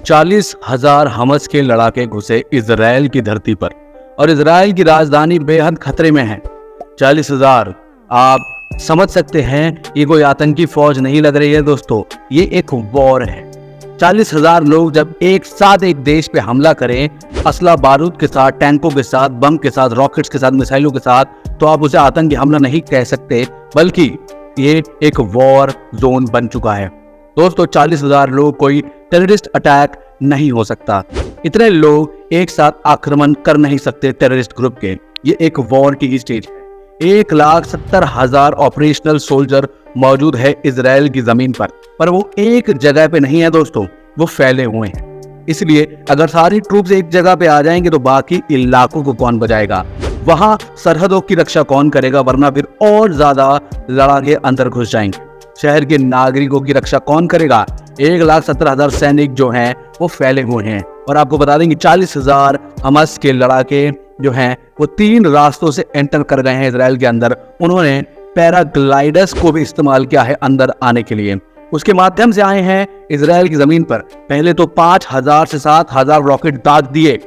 40,000 हमस के लड़ाके घुसे इजराइल की धरती पर और इजराइल की राजधानी बेहद खतरे में है। 40,000, आप समझ सकते हैं ये कोई आतंकी फौज नहीं लग रही है दोस्तों, ये एक वॉर है। 40,000 लोग जब एक साथ एक देश पे हमला करें, असला बारूद के साथ, टैंकों के साथ, बम के साथ, रॉकेट्स के साथ, मिसाइलों के साथ, तो आप उसे आतंकी हमला नहीं कह सकते, बल्कि ये एक वॉर जोन बन चुका है। दोस्तों 40,000 लोग कोई टेररिस्ट अटैक नहीं हो सकता। इतने लोग एक साथ आक्रमण कर नहीं सकते टेररिस्ट ग्रुप के। ये एक वॉर की ही स्टेज है। 1,70,000 ऑपरेशनल सोल्जर मौजूद है इजराइल की जमीन पर वो एक जगह पे नहीं है दोस्तों, वो फैले हुए हैं। इसलिए अगर सारी ट्रूप्स एक जगह पे आ जाएंगे तो बाकी इलाकों को कौन बचाएगा, वहां सरहदों की रक्षा कौन करेगा, वरना फिर और ज्यादा लड़ाके अंदर घुस जाएंगे। शहर के नागरिकों की रक्षा कौन करेगा। 1,70,000 सैनिक जो हैं वो फैले हुए हैं। और आपको बता दें कि 40,000 हमास के लड़ाके जो हैं वो 3 रास्तों से एंटर कर गए हैं इजराइल के अंदर। उन्होंने पैराग्लाइडर्स को भी इस्तेमाल किया है अंदर आने के लिए, उसके माध्यम से आए हैं इजराइल की जमीन पर। पहले तो 5,000 से 7,000 रॉकेट दाग दिए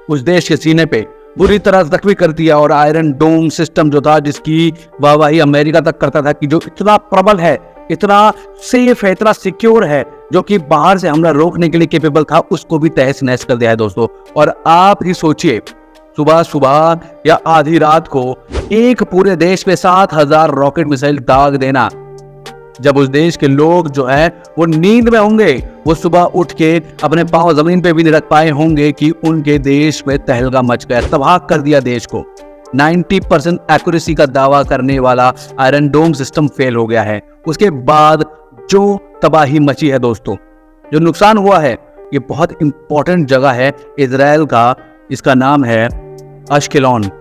उस देश के सीने पे, बुरी तरह जख्मी कर दिया। और आयरन डोम सिस्टम जो था, जिसकी वाहवाही अमेरिका तक करता था कि जो इतना प्रबल है, इतना सेफ है, इतना सिक्योर है, जो कि बाहर से हमला रोकने के लिए कैपेबल था, उसको भी तहस नहस कर दिया है दोस्तों। और आप ही सोचिए, सुबह सुबह या आधी रात को एक पूरे देश पे 7,000 रॉकेट मिसाइल दाग देना, जब उस देश के लोग जो है वो नींद में होंगे, वो सुबह उठ के अपने पांव जमीन पे भी नहीं रख पाए होंगे कि उनके देश में तहलका मच गया, तबाह कर दिया देश को। 90% एक्यूरेसी का दावा करने वाला आयरन डोम सिस्टम फेल हो गया है। उसके बाद जो तबाही मची है दोस्तों, जो नुकसान हुआ है, ये बहुत इंपॉर्टेंट जगह है इजराइल का, इसका नाम है अश्केलॉन।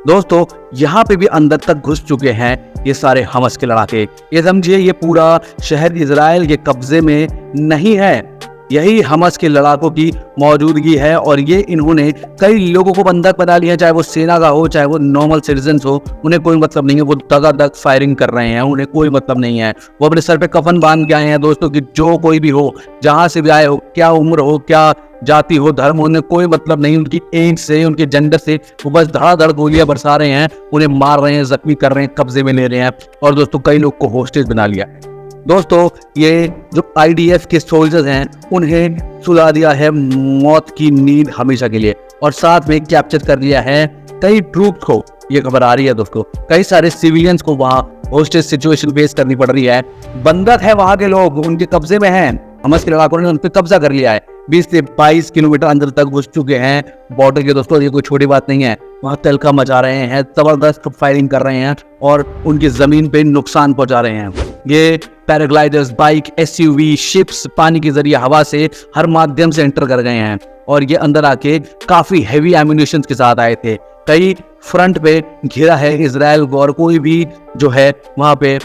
दोस्तों यहाँ पे भी अंदर तक घुस चुके हैं ये सारे हमास के लड़ाके। ये समझिए ये पूरा शहर इजराइल के कब्जे में नहीं है, यही हमास के लड़ाकों की मौजूदगी है। और ये इन्होंने कई लोगों को बंधक बना लिया, चाहे वो सेना का हो, चाहे वो नॉर्मल सिटीजन्स हो, उन्हें कोई मतलब नहीं है। वो दगादग फायरिंग कर रहे हैं, उन्हें कोई मतलब नहीं है। वो अपने सर पे कफन बांध के आए हैं दोस्तों, कि जो कोई भी हो, जहां से भी आए हो, क्या उम्र हो, क्या जाति हो, धर्म हो, उन्हें कोई मतलब नहीं उनकी एज से, उनके जेंडर से। वो बस धड़ाधड़ गोलियां बरसा रहे हैं, उन्हें मार रहे हैं, जख्मी कर रहे हैं, कब्जे में ले रहे हैं। और दोस्तों कई लोग को होस्टेज बना लिया है। दोस्तों ये जो IDF के सोल्जर्स हैं, उन्हें सुला दिया है मौत की नींद हमेशा के लिए, और साथ में कैप्चर कर लिया है कई ट्रूप्स को। ये खबर आ रही है दोस्तों, कई सारे सिविलियंस को वहां होस्टेज सिचुएशन फेस करनी पड़ रही है। बंधक है वहां के लोग, उनके कब्जे में हैं, हमास के लड़ाकों ने उन पर कब्जा कर लिया है। 20 से 22 किलोमीटर अंदर तक घुस चुके हैं बॉर्डर के दोस्तों। ये कोई छोटी बात नहीं है। वहां तहलका मचा रहे हैं, जबरदस्त फायरिंग कर रहे हैं और उनकी जमीन पे नुकसान पहुंचा रहे हैं। ये पैराग्लाइडर्स, बाइक, SUV, शिप्स पानी के जरिए हवा से हर माध्यम से एंटर कर गए हैं। और ये अंदर आके काफी हैवी एम्यूनिशन के साथ आए थे। कई फ्रंट पे घेरा है इजराइल को, और कोई भी जो है वहां पे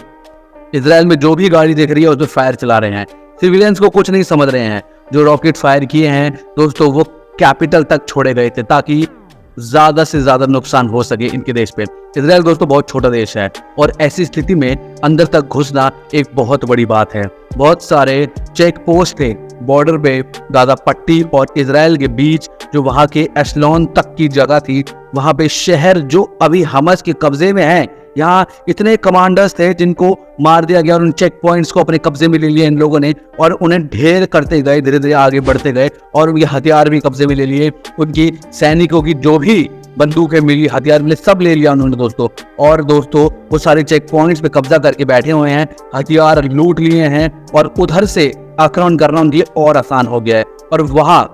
इजराइल में जो भी गाड़ी देख रही है उस पर फायर चला रहे हैं। सिविलियंस को कुछ नहीं समझ रहे हैं। जो रॉकेट फायर किए हैं दोस्तों, वो कैपिटल तक छोड़े गए थे ताकि ज्यादा से ज्यादा नुकसान हो सके इनके देश पे। इजराइल दोस्तों बहुत छोटा देश है, और ऐसी स्थिति में अंदर तक घुसना एक बहुत बड़ी बात है। बहुत सारे चेक पोस्ट थे बॉर्डर पे, गाजा पट्टी और इजराइल के बीच, जो वहां के एशलोन तक की जगह थी। वहां पे शहर जो अभी हमास के कब्जे में है, यहाँ इतने कमांडर्स थे जिनको मार दिया गया, और उन चेक पॉइंट्स को अपने कब्जे में ले लिया इन लोगों ने, और उन्हें ढेर करते गए, धीरे धीरे आगे बढ़ते गए, और उनके हथियार भी कब्जे में ले लिए। उनकी सैनिकों की जो भी बंदूकें मिली, हथियार मिले, सब ले लिया उन्होंने दोस्तों। और दोस्तों वो सारे चेक पॉइंट्स पे कब्जा करके बैठे हुए हैं, हथियार लूट लिए हैं, और उधर से आक्रमण करना उनके लिए और आसान हो गया है। और वहां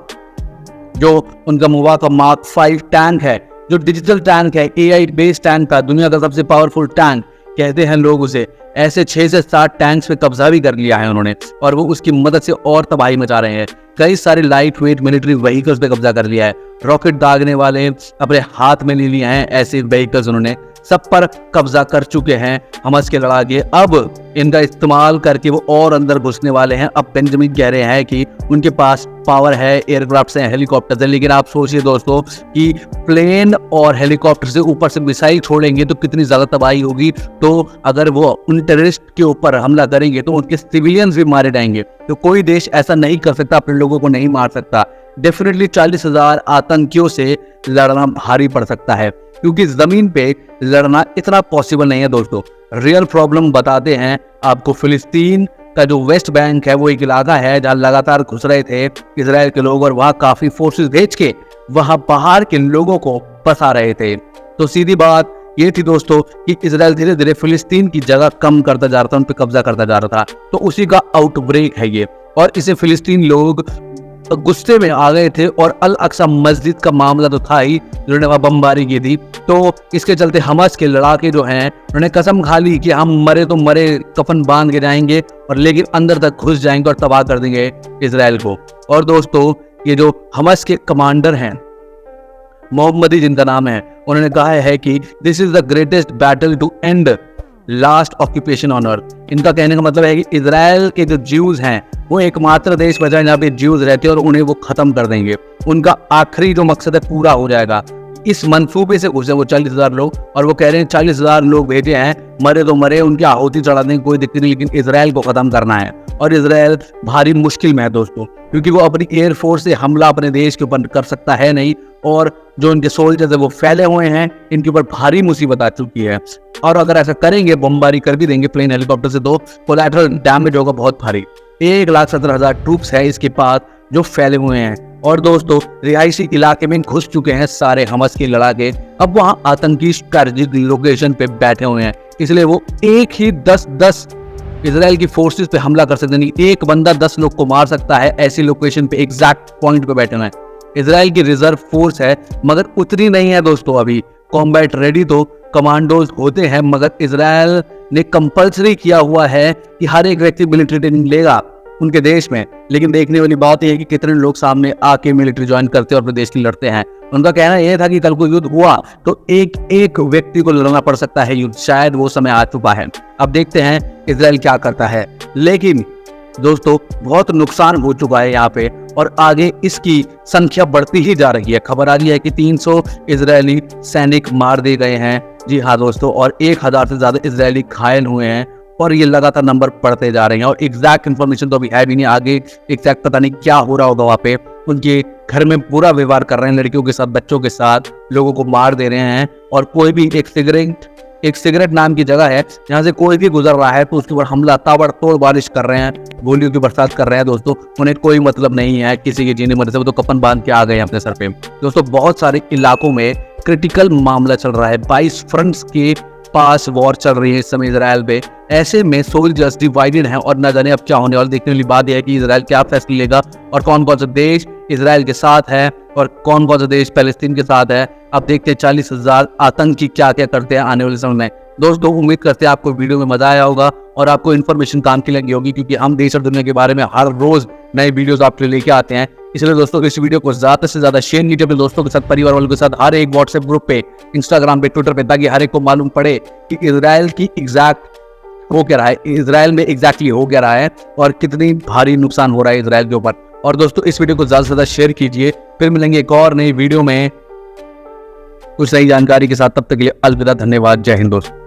जो उनका मुवा का Mark 5 टैंक है, जो डिजिटल टैंक है, AI बेस्ड टैंक का, दुनिया का सबसे पावरफुल टैंक कहते हैं लोग उसे, ऐसे 6 से 7 टैंक्स पे कब्जा भी कर लिया है उन्होंने, और वो उसकी मदद से और तबाही मचा रहे हैं। कई सारे लाइट वेट मिलिट्री व्हीकल्स पे कब्जा कर लिया है। रॉकेट दागने वाले अपने हाथ में ले लिए हैं ऐसे व्हीकल्स उन्होंने। सब पर कब्जा कर चुके हैं हमास के लड़ाके। अब इनका इस्तेमाल करके वो और अंदर घुसने वाले हैं। अब बेंजामिन कह रहे हैं कि उनके पास पावर है, एयरक्राफ्ट हैं, हेलीकॉप्टर हैं, लेकिन आप सोचिए दोस्तों कि प्लेन और हेलीकॉप्टर से ऊपर से मिसाइल छोड़ेंगे तो कितनी ज्यादा तबाही होगी। तो अगर वो उन टेररिस्ट के ऊपर हमला करेंगे तो उनके सिविलियंस भी मारे जाएंगे। तो कोई देश ऐसा नहीं कर सकता, अपने लोगों को नहीं मार सकता। डेफिनेटली 40,000 आतंकियों से लड़ना भारी पड़ सकता है, क्योंकि जमीन पे लड़ना इतना पॉसिबल नहीं है दोस्तों। रियल प्रॉब्लम बताते हैं आपको। फिलिस्तीन का जो वेस्ट बैंक है वो एक इलाका है जहां लगातार घुस रहे थे इजराइल के लोग, और वहां काफी फोर्सेस भेज के वहां बाहर के लोगों को फंसा रहे थे। तो सीधी बात ये थी दोस्तों कि इजराइल धीरे धीरे फिलिस्तीन की जगह कम करता जा रहा था, उन पर कब्जा करता जा रहा था। तो उसी का आउटब्रेक है ये, और इसे फिलिस्तीन लोग गुस्से में आ गए थे। और अल अक्सा मस्जिद का मामला तो था ही, जिन्होंने वहां बमबारी की थी। तो इसके चलते हमास के लड़ाके जो हैं उन्होंने कसम खा ली कि हम मरे तो मरे, कफन बांध के जाएंगे, और लेकिन अंदर तक घुस जाएंगे और तबाह कर देंगे इजराइल को। और दोस्तों ये जो हमास के कमांडर हैं, मोहम्मदी जिनका नाम है, उन्होंने कहा है कि this is the greatest battle to end last occupation on earth. इनका कहने का मतलब है कि इजराइल के जो ज्यूज हैं वो एकमात्र देश बचा है जहाँ पे ज्यूज रहते हैं, और उन्हें वो खत्म कर देंगे। उनका आखिरी जो मकसद है पूरा हो जाएगा। इस मंसूबे से घुसे वो 40,000 लोग, और वो कह रहे हैं 40,000 लोग भेजे हैं, मरे तो मरे, उनकी आहुति चढ़ा देंगे, कोई दिक्कत नहीं, लेकिन इजराइल को खत्म करना है। और इजराइल भारी मुश्किल में है दोस्तों, क्योंकि वो अपनी एयरफोर्स से हमला अपने देश के ऊपर कर सकता है नहीं, और जो इनके सोल्जर्स है वो फैले हुए हैं, इनके ऊपर भारी मुसीबत आ चुकी है। और अगर ऐसा करेंगे, बमबारी कर भी देंगे प्लेन हेलीकॉप्टर से, तो कोलैटरल डैमेज होगा बहुत भारी। 1,17,000 ट्रूप्स है इसके पास जो फैले हुए हैं। और दोस्तों रिहायशी इलाके में घुस चुके हैं सारे हमास के लड़ाके। अब वहां आतंकी स्ट्रैटेजिक लोकेशन पे बैठे हुए हैं, इसलिए वो एक ही 10 इजराइल की फोर्सेस पे हमला कर सकते नहीं। एक बंदा 10 लोग को मार सकता है, ऐसी लोकेशन पे एग्जैक्ट पॉइंट पे बैठे हुए हैं। इजराइल की रिजर्व फोर्स है, मगर उतनी नहीं है दोस्तों अभी। कॉम्बैट रेडी तो कमांडोज होते हैं, मगर इजराइल ने कंपल्सरी किया हुआ है कि हर एक व्यक्ति मिलिट्री ट्रेनिंग लेगा उनके देश में। लेकिन देखने वाली बात यह है कि कितने लोग सामने आके मिलिट्री ज्वाइन करते हैं और अपने देश के लिए लड़ते हैं। उनका कहना यह था कि कल को युद्ध हुआ तो एक एक व्यक्ति को लड़ना पड़ सकता है युद्ध। शायद वो समय आ चुका है, अब देखते हैं इजराइल क्या करता है। लेकिन दोस्तों बहुत नुकसान हो चुका है यहाँ पे, और आगे इसकी संख्या बढ़ती ही जा रही है। खबर आ रही है कि 300 इजरायली सैनिक मार दिए गए हैं। जी हाँ दोस्तों, और 1,000 से ज्यादा इजरायली घायल हुए हैं, और ये लगातार नंबर बढ़ते जा रहे हैं। और एग्जैक्ट इन्फॉर्मेशन तो अभी है भी नहीं, आगे एग्जैक्ट पता नहीं क्या हो रहा होगा वहाँ पे। उनके घर में पूरा व्यवहार कर रहे हैं, लड़कियों के साथ, बच्चों के साथ, लोगों को मार दे रहे हैं। और कोई भी एक सिगरेट नाम की जगह है जहाँ से कोई भी गुजर रहा है तो उसके ऊपर हमला, ताबड़तोड़ बारिश कर रहे हैं, गोलियों की बरसात कर रहे हैं। दोस्तों उन्हें कोई मतलब नहीं है किसी के जीने मरने से, वो तो कफन बांध के आ गए अपने सर पे। दोस्तों बहुत सारे इलाकों में क्रिटिकल मामला चल रहा है, 22 फ्रंट्स के पास वॉर चल रही है इस समय इजराइल पे। ऐसे में सोल्जर्स डिवाइडेड हैं, और न जाने अब क्या होने वाला। देखने वाली बात यह है कि इजराइल क्या फैसले लेगा, और कौन कौन सा देश इजराइल के साथ है और कौन कौन सा देश पैलेस्तीन के साथ है। अब देखते हैं 40,000 आतंकी क्या क्या करते हैं आने वाले समय में। दोस्तों उम्मीद करते हैं आपको वीडियो में मजा आया होगा और आपको इन्फॉर्मेशन काम की लगी होगी, क्योंकि हम देश और दुनिया के बारे में हर रोज नए वीडियोस आपके लिए लेके आते हैं। इसलिए दोस्तों इस वीडियो को ज्यादा से ज्यादा शेयर कीजिए अपने दोस्तों के साथ, परिवार वालों के साथ, हर एक व्हाट्सएप ग्रुप पे, इंस्टाग्राम पे, ट्विटर पे, ताकि हर एक को मालूम पड़े कि इजराइल की एग्जैक्ट हो क्या रहा है, इजराइल में एग्जैक्टली हो क्या रहा है, और कितनी भारी नुकसान हो रहा है इजराइल के ऊपर। और दोस्तों इस वीडियो को ज्यादा से ज्यादा शेयर कीजिए। फिर मिलेंगे एक और नई वीडियो में कुछ नई जानकारी के साथ, तब तक के लिए अलविदा, धन्यवाद, जय हिंद दोस्तों।